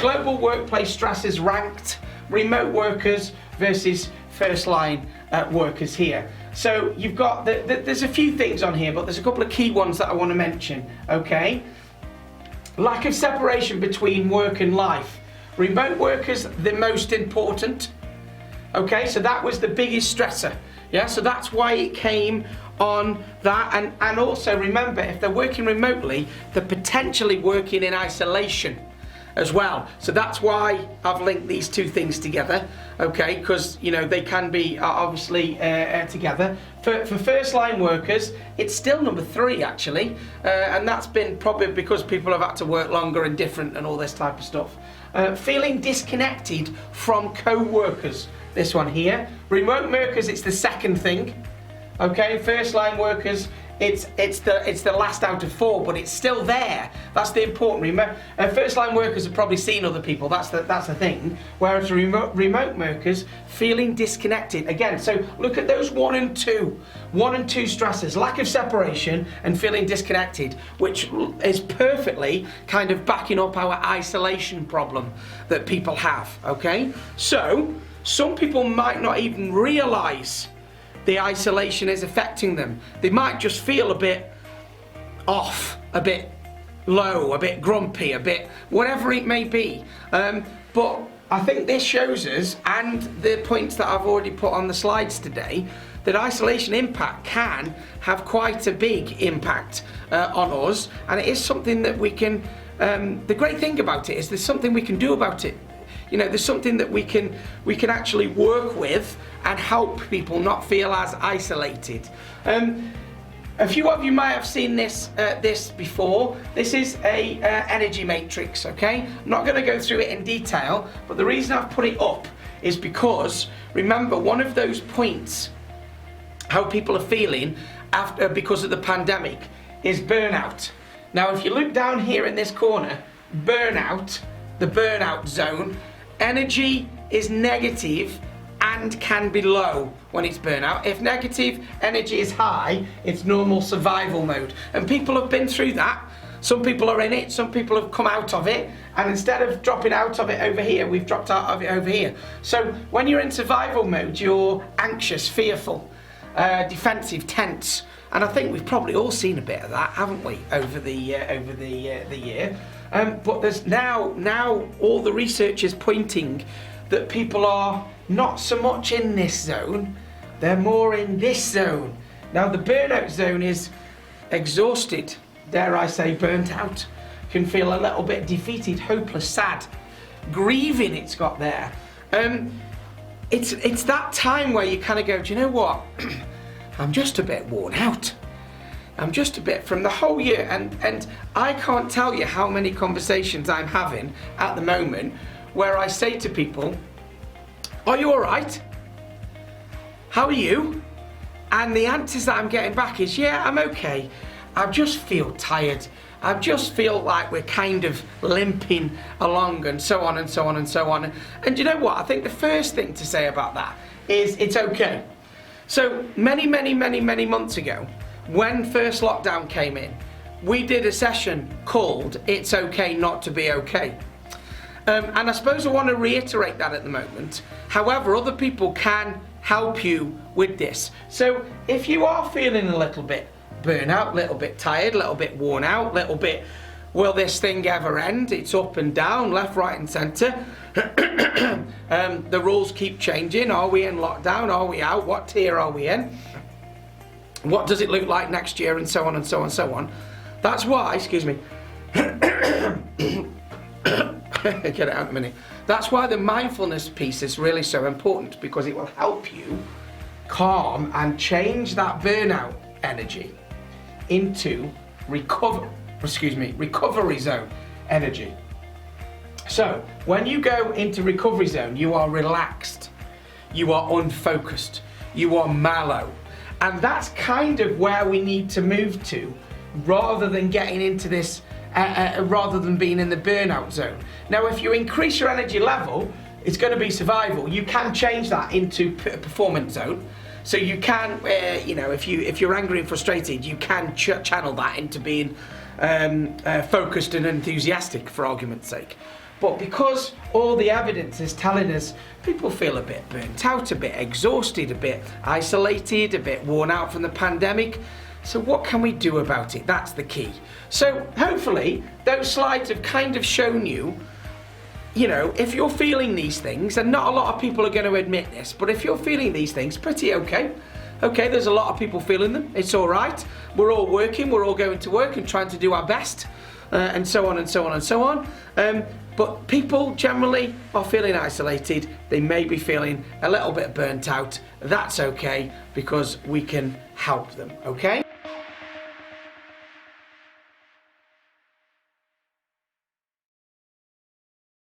global workplace stresses ranked, remote workers versus first line workers here. So you've got, there's a few things on here, but there's a couple of key ones that I want to mention, okay? Lack of separation between work and life. Remote workers, the most important, okay? So that was the biggest stressor, yeah? So that's why it came on that, and also remember, if they're working remotely, they're potentially working in isolation as well. So that's why I've linked these two things together, okay, because you know they can be obviously together. For first line workers, it's still number 3 actually, and that's been probably because people have had to work longer and different and all this type of stuff. Feeling disconnected from co-workers, this one here. Remote workers, it's the second thing, okay. First line workers, it's the last out of 4, but it's still there. That's the important. First line workers have probably seen other people. That's the thing. Whereas remote workers feeling disconnected again. So look at those 1 and 2 stresses: lack of separation and feeling disconnected, which is perfectly kind of backing up our isolation problem that people have. Okay, so some people might not even realise the isolation is affecting them. They might just feel a bit off, a bit low, a bit grumpy, a bit whatever it may be. But I think this shows us, and the points that I've already put on the slides today, that isolation impact can have quite a big impact on us, and it is something that we can, the great thing about it is there's something we can do about it. You know, there's something that we can actually work with and help people not feel as isolated. A few of you might have seen this before. This is a energy matrix, okay? I'm not going to go through it in detail, but the reason I've put it up is because, remember, one of those points, how people are feeling because of the pandemic, is burnout. Now, if you look down here in this corner, burnout, the burnout zone, energy is negative and can be low when it's burnout. If negative energy is high, it's normal survival mode. And people have been through that. Some people are in it, some people have come out of it, and instead of dropping out of it over here, we've dropped out of it over here. So when you're in survival mode, you're anxious, fearful, defensive, tense. And I think we've probably all seen a bit of that, haven't we, over the year. But there's now all the research is pointing that people are not so much in this zone, they're more in this zone. Now the burnout zone is exhausted, dare I say burnt out, can feel a little bit defeated, hopeless, sad, grieving it's got there. It's that time where you kind of go, do you know what, I'm just a bit worn out. I'm just a bit from the whole year, and I can't tell you how many conversations I'm having at the moment where I say to people, are you all right? How are you? And the answers that I'm getting back is, yeah, I'm okay. I just feel tired. I just feel like we're kind of limping along, and so on and so on and so on. And you know what? I think the first thing to say about that is it's okay. So many months ago, when first lockdown came in, we did a session called It's Okay Not to Be Okay. And I suppose I want to reiterate that at the moment. However, other people can help you with this. So if you are feeling a little bit burnout, a little bit tired, a little bit worn out, a little bit, will this thing ever end? It's up and down, left, right and centre. The rules keep changing. Are we in lockdown? Are we out? What tier are we in? What does it look like next year? And so on and so on and so on. That's why, excuse me, get it out in a minute. That's why the mindfulness piece is really so important, because it will help you calm and change that burnout energy into recovery zone energy. So when you go into recovery zone, you are relaxed, you are unfocused, you are mellow. And that's kind of where we need to move to, rather than getting into this, rather than being in the burnout zone. Now, if you increase your energy level, it's going to be survival. You can change that into performance zone. So you can, if you're angry and frustrated, you can channel that into being focused and enthusiastic, for argument's sake. But because all the evidence is telling us people feel a bit burnt out, a bit exhausted, a bit isolated, a bit worn out from the pandemic. So what can we do about it? That's the key. So hopefully those slides have kind of shown you, if you're feeling these things, and not a lot of people are going to admit this, but if you're feeling these things, pretty okay. Okay, there's a lot of people feeling them. It's all right. We're all working. We're all going to work and trying to do our best, and so on and so on and so on. But people generally are feeling isolated. They may be feeling a little bit burnt out. That's okay, because we can help them, okay?